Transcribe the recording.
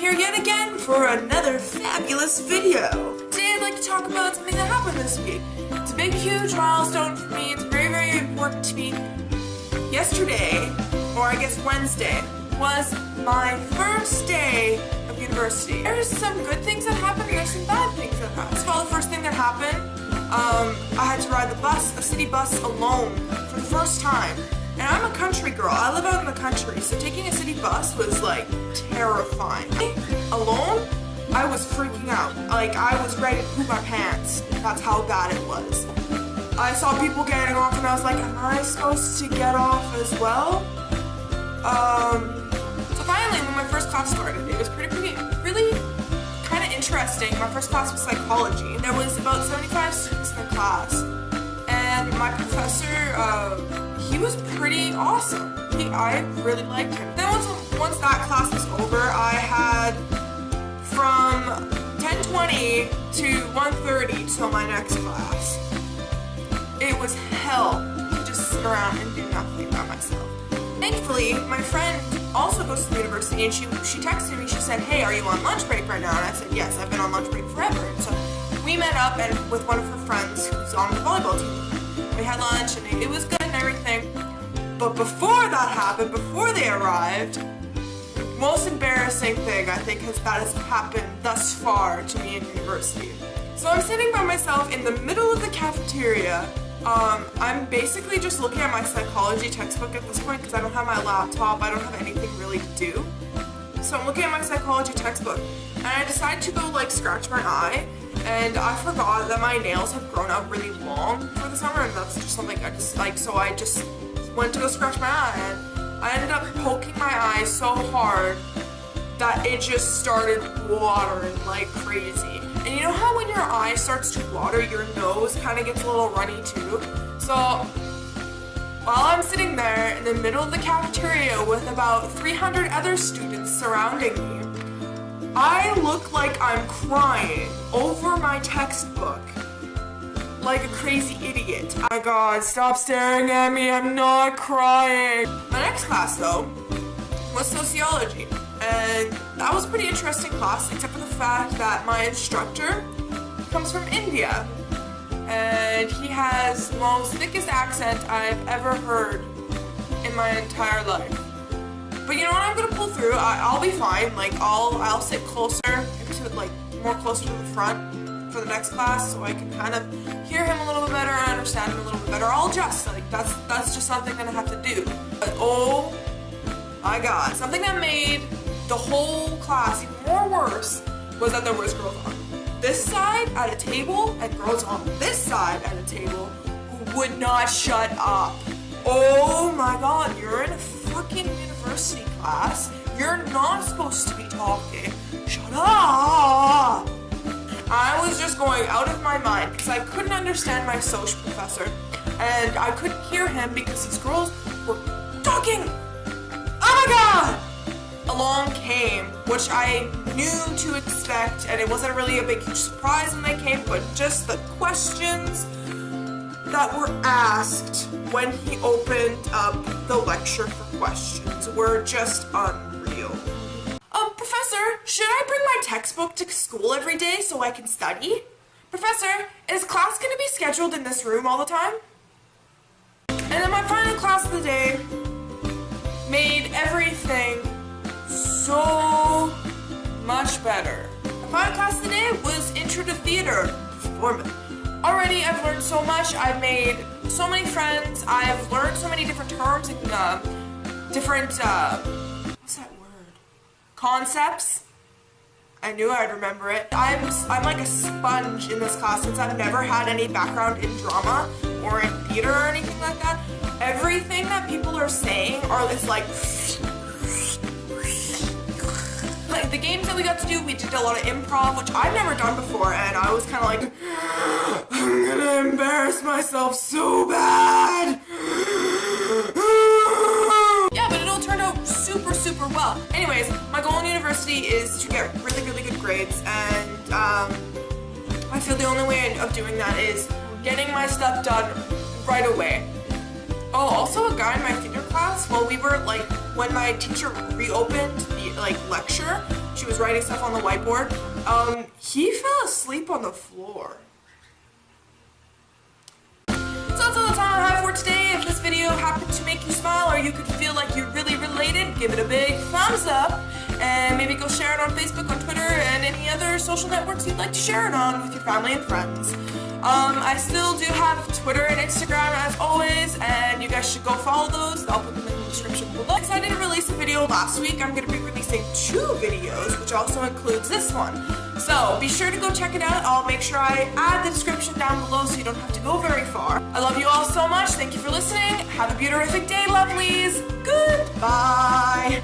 here yet again for another fabulous video. Today I'd like to talk about something that happened this week. It's a big, huge milestone for me. It's very, very important to me. Yesterday, or I guess Wednesday, was my first day of university. There's some good things that happened and there's some bad things that happened. So the first thing that happened, I had to ride the bus, a city bus alone for the first time. And I'm a country girl. I live out in the country, so taking a city bus was like terrifying. Alone, I was freaking out. Like I was ready to poop my pants. That's how bad it was. I saw people getting off and I was like, am I supposed to get off as well? So finally, when my first class started, it was really kind of interesting. My first class was psychology. There was about 75 students in the class, and my professor, he was pretty awesome. I really liked him. Then once that class was over, I had from 10:20 to 1:30 till my next class. It was hell to just sit around and do nothing by myself. Thankfully, my friend also goes to the university, and she texted me. She said, "Hey, are you on lunch break right now?" And I said, "Yes, I've been on lunch break forever." And so we met up and with one of her friends who's on the volleyball team. We had lunch and it was good and everything. But before that happened, before they arrived, most embarrassing thing I think that has happened thus far to me in university. So I'm sitting by myself in the middle of the cafeteria. I'm basically just looking at my psychology textbook at this point because I don't have my laptop, I don't have anything really to do. So I'm looking at my psychology textbook and I decided to go like scratch my eye, and I forgot that my nails have grown out really long for the summer, and that's just something I just like, so I just went to go scratch my eye and I ended up poking my eye so hard that it just started watering like crazy. And you know how when your eye starts to water, your nose kind of gets a little runny too? So while I'm sitting there in the middle of the cafeteria with about 300 other students surrounding me, I look like I'm crying over my textbook like a crazy idiot. Oh my god, stop staring at me, I'm not crying. My next class though was sociology. And that was a pretty interesting class, except for the fact that my instructor comes from India. And he has the most thickest accent I've ever heard in my entire life. But you know what, I'm gonna pull through. I'll be fine. Like I'll sit closer to more closer to the front for the next class, so I can kind of hear him a little bit better and understand him a little bit better. I'll adjust. Like that's just something that I have to do. But oh my god, something that made the whole class even more worse was that there was girls on this side at a table and girls on this side at a table who would not shut up. Oh my god, you're in a fucking university class. You're not supposed to be talking. Shut up! I was just going out of my mind because I couldn't understand my social professor, and I couldn't hear him because these girls were talking. Oh my god! Along came, which I knew to expect, and it wasn't really a big huge surprise when they came, but just the questions that were asked when he opened up the lecture for questions were just unreal. Professor, should I bring my textbook to school every day so I can study? Professor, is class going to be scheduled in this room all the time? And then my final class of the day made everything so much better. The final class of the day was Intro to Theater Performance. Already I've learned so much, I've made so many friends, I've learned so many different terms and different, what's that word? Concepts. I knew I'd remember it. I'm like a sponge in this class since I've never had any background in drama or in theater or anything like that. Everything that people are saying is like the games that we got to do, we did a lot of improv, which I've never done before, and I was kind of like, I'm gonna embarrass myself so bad. Yeah, but it all turned out super, super well. Anyways, my goal in university is to get really, really good grades, and I feel the only way of doing that is getting my stuff done right away. Oh, also a guy in my theater class, when my teacher reopened the lecture, she was writing stuff on the whiteboard. He fell asleep on the floor. So that's all the time I have for today. If this video happened to make you smile or you could feel like you really related, give it a big thumbs up. And maybe go share it on Facebook, on Twitter, and any other social networks you'd like to share it on with your family and friends. I still do have Twitter and Instagram as always, and you guys should go follow those. I'll put them in the description below. Because I didn't release a video last week, I'm going to be releasing 2 videos, which also includes this one. So be sure to go check it out. I'll make sure I add the description down below so you don't have to go very far. I love you all so much. Thank you for listening. Have a beautirific day, lovelies. Goodbye.